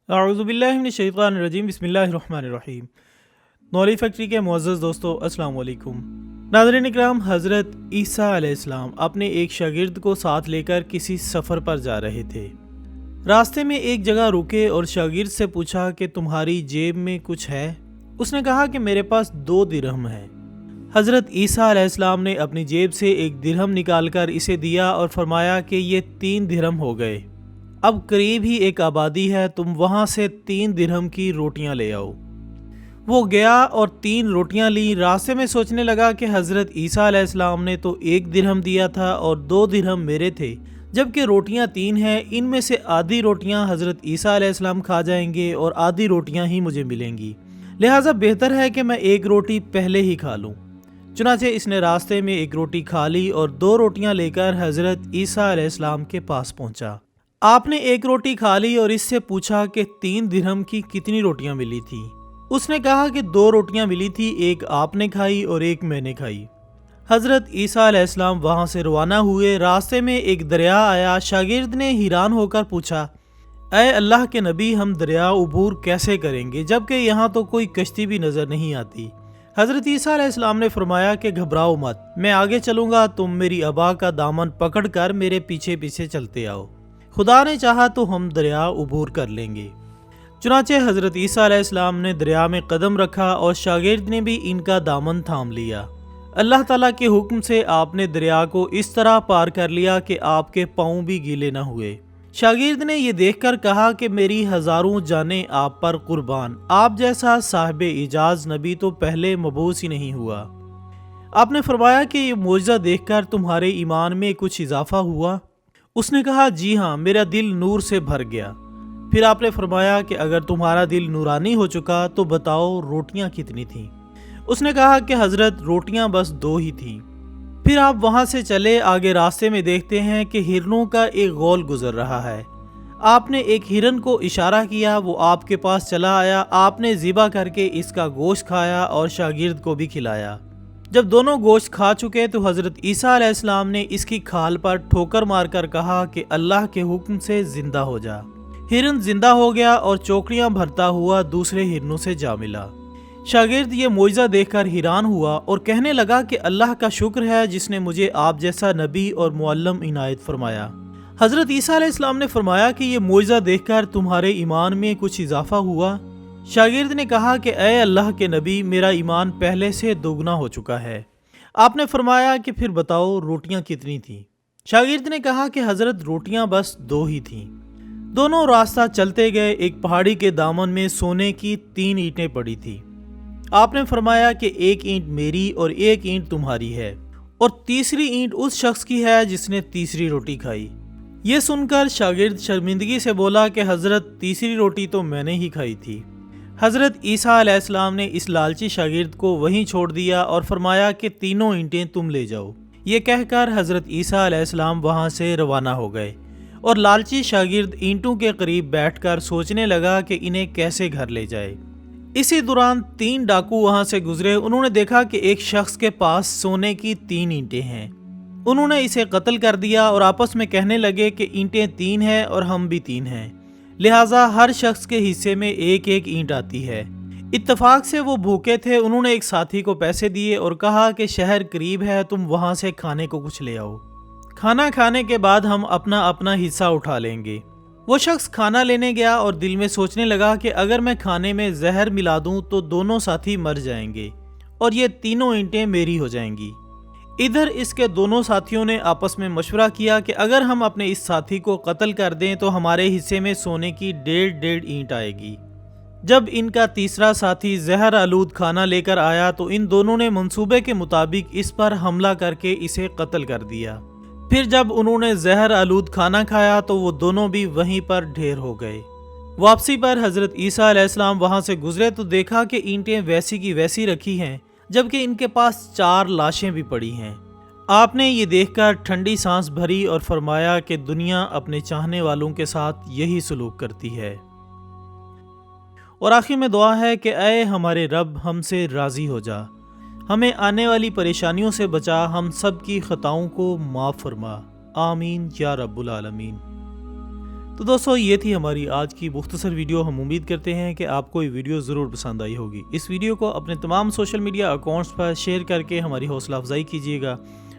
اعوذ باللہ من الشیطان الرجیم، بسم اللہ الرحمن الرحیم۔ نوری فیکٹری کے معزز دوستو، السلام علیکم۔ ناظرین اکرام، حضرت عیسیٰ علیہ السلام اپنے ایک شاگرد کو ساتھ لے کر کسی سفر پر جا رہے تھے۔ راستے میں ایک جگہ رکے اور شاگرد سے پوچھا کہ تمہاری جیب میں کچھ ہے؟ اس نے کہا کہ میرے پاس 2 درہم ہے۔ حضرت عیسیٰ علیہ السلام نے اپنی جیب سے 1 درہم نکال کر اسے دیا اور فرمایا کہ یہ 3 درہم ہو گئے۔ اب قریب ہی ایک آبادی ہے، تم وہاں سے 3 درہم کی روٹیاں لے آؤ۔ وہ گیا اور 3 روٹیاں لیں۔ راستے میں سوچنے لگا کہ حضرت عیسیٰ علیہ السلام نے تو 1 درہم دیا تھا اور 2 درہم میرے تھے، جبکہ روٹیاں 3 ہیں، ان میں سے آدھی روٹیاں حضرت عیسیٰ علیہ السلام کھا جائیں گے اور آدھی روٹیاں ہی مجھے ملیں گی، لہٰذا بہتر ہے کہ میں 1 روٹی پہلے ہی کھا لوں۔ چنانچہ اس نے راستے میں 1 روٹی کھا لی اور 2 روٹیاں لے کر حضرت عیسیٰ علیہ السلام کے پاس پہنچا۔ آپ نے 1 روٹی کھا لی اور اس سے پوچھا کہ 3 درہم کی کتنی روٹیاں ملی تھی؟ اس نے کہا کہ 2 روٹیاں ملی تھی، 1 آپ نے کھائی اور 1 میں نے کھائی۔ حضرت عیسیٰ علیہ السلام وہاں سے روانہ ہوئے۔ راستے میں ایک دریا آیا۔ شاگرد نے حیران ہو کر پوچھا، اے اللہ کے نبی، ہم دریا عبور کیسے کریں گے جبکہ یہاں تو کوئی کشتی بھی نظر نہیں آتی؟ حضرت عیسیٰ علیہ السلام نے فرمایا کہ گھبراؤ مت، میں آگے چلوں گا، تم میری ابا کا دامن پکڑ کر میرے پیچھے پیچھے چلتے آؤ، خدا نے چاہا تو ہم دریا عبور کر لیں گے۔ چنانچہ حضرت عیسیٰ علیہ السلام نے دریا میں قدم رکھا اور شاگرد نے بھی ان کا دامن تھام لیا۔ اللہ تعالیٰ کے حکم سے آپ نے دریا کو اس طرح پار کر لیا کہ آپ کے پاؤں بھی گیلے نہ ہوئے۔ شاگرد نے یہ دیکھ کر کہا کہ میری ہزاروں جانیں آپ پر قربان، آپ جیسا صاحب اعجاز نبی تو پہلے مبعوث ہی نہیں ہوا۔ آپ نے فرمایا کہ یہ معجزہ دیکھ کر تمہارے ایمان میں کچھ اضافہ ہوا؟ اس نے کہا جی ہاں، میرا دل نور سے بھر گیا۔ پھر آپ نے فرمایا کہ اگر تمہارا دل نورانی ہو چکا تو بتاؤ روٹیاں کتنی تھیں؟ اس نے کہا کہ حضرت روٹیاں بس 2 ہی تھیں۔ پھر آپ وہاں سے چلے، آگے راستے میں دیکھتے ہیں کہ ہرنوں کا ایک غول گزر رہا ہے۔ آپ نے ایک ہرن کو اشارہ کیا، وہ آپ کے پاس چلا آیا، آپ نے ذبح کر کے اس کا گوشت کھایا اور شاگرد کو بھی کھلایا۔ جب دونوں گوشت کھا چکے تو حضرت عیسیٰ علیہ السلام نے اس کی کھال پر ٹھوکر مار کر کہا کہ اللہ کے حکم سے زندہ ہو جا۔ ہرن زندہ ہو گیا اور چوکڑیاں بھرتا ہوا دوسرے ہرنوں سے جا ملا۔ شاگرد یہ معجزہ دیکھ کر حیران ہوا اور کہنے لگا کہ اللہ کا شکر ہے جس نے مجھے آپ جیسا نبی اور معلم عنایت فرمایا۔ حضرت عیسیٰ علیہ السلام نے فرمایا کہ یہ معجزہ دیکھ کر تمہارے ایمان میں کچھ اضافہ ہوا؟ شاگرد نے کہا کہ اے اللہ کے نبی، میرا ایمان پہلے سے دوگنا ہو چکا ہے۔ آپ نے فرمایا کہ پھر بتاؤ روٹیاں کتنی تھیں؟ شاگرد نے کہا کہ حضرت روٹیاں بس 2 ہی تھیں۔ دونوں راستہ چلتے گئے، ایک پہاڑی کے دامن میں سونے کی 3 اینٹیں پڑی تھی۔ آپ نے فرمایا کہ 1 اینٹ میری اور 1 اینٹ تمہاری ہے، اور تیسری اینٹ اس شخص کی ہے جس نے تیسری روٹی کھائی۔ یہ سن کر شاگرد شرمندگی سے بولا کہ حضرت تیسری روٹی تو میں نے ہی کھائی تھی۔ حضرت عیسیٰ علیہ السلام نے اس لالچی شاگرد کو وہیں چھوڑ دیا اور فرمایا کہ 3 اینٹیں تم لے جاؤ۔ یہ کہہ کر حضرت عیسیٰ علیہ السلام وہاں سے روانہ ہو گئے اور لالچی شاگرد اینٹوں کے قریب بیٹھ کر سوچنے لگا کہ انہیں کیسے گھر لے جائے۔ اسی دوران 3 ڈاکو وہاں سے گزرے۔ انہوں نے دیکھا کہ ایک شخص کے پاس سونے کی 3 اینٹیں ہیں۔ انہوں نے اسے قتل کر دیا اور آپس میں کہنے لگے کہ اینٹیں 3 ہیں اور ہم بھی 3 ہیں، لہٰذا ہر شخص کے حصے میں 1 اینٹ آتی ہے۔ اتفاق سے وہ بھوکے تھے۔ انہوں نے ایک ساتھی کو پیسے دیے اور کہا کہ شہر قریب ہے، تم وہاں سے کھانے کو کچھ لے آؤ، کھانا کھانے کے بعد ہم اپنا اپنا حصہ اٹھا لیں گے۔ وہ شخص کھانا لینے گیا اور دل میں سوچنے لگا کہ اگر میں کھانے میں زہر ملا دوں تو دونوں ساتھی مر جائیں گے اور یہ 3 اینٹیں میری ہو جائیں گی۔ ادھر اس کے دونوں ساتھیوں نے آپس میں مشورہ کیا کہ اگر ہم اپنے اس ساتھی کو قتل کر دیں تو ہمارے حصے میں سونے کی 1.5 اینٹ آئے گی۔ جب ان کا تیسرا ساتھی زہر آلود کھانا لے کر آیا تو ان دونوں نے منصوبے کے مطابق اس پر حملہ کر کے اسے قتل کر دیا۔ پھر جب انہوں نے زہر آلود کھانا کھایا تو وہ دونوں بھی وہیں پر ڈھیر ہو گئے۔ واپسی پر حضرت عیسیٰ علیہ السلام وہاں سے گزرے تو دیکھا کہ اینٹیں ویسی کی ویسی رکھی ہیں، جبکہ ان کے پاس 4 لاشیں بھی پڑی ہیں۔ آپ نے یہ دیکھ کر ٹھنڈی سانس بھری اور فرمایا کہ دنیا اپنے چاہنے والوں کے ساتھ یہی سلوک کرتی ہے۔ اور آخر میں دعا ہے کہ اے ہمارے رب، ہم سے راضی ہو جا، ہمیں آنے والی پریشانیوں سے بچا، ہم سب کی خطاؤں کو معاف فرما، آمین یا رب العالمین۔ تو دوستو یہ تھی ہماری آج کی مختصر ویڈیو. ہم امید کرتے ہیں کہ آپ کو یہ ویڈیو ضرور پسند آئی ہوگی. اس ویڈیو کو اپنے تمام سوشل میڈیا اکاؤنٹس پر شیئر کر کے ہماری حوصلہ افزائی کیجیے گا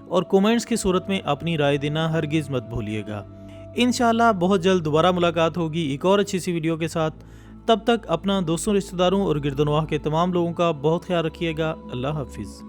اور کومنٹس کی صورت میں اپنی رائے دینا ہرگز مت بھولیے گا. انشاءاللہ بہت جلد دوبارہ ملاقات ہوگی ایک اور اچھی سی ویڈیو کے ساتھ. تب تک اپنا دوستوں، رشتہ داروں اور گرد و نواح کے تمام لوگوں کا بہت خیال رکھیے گا. اللہ حافظ.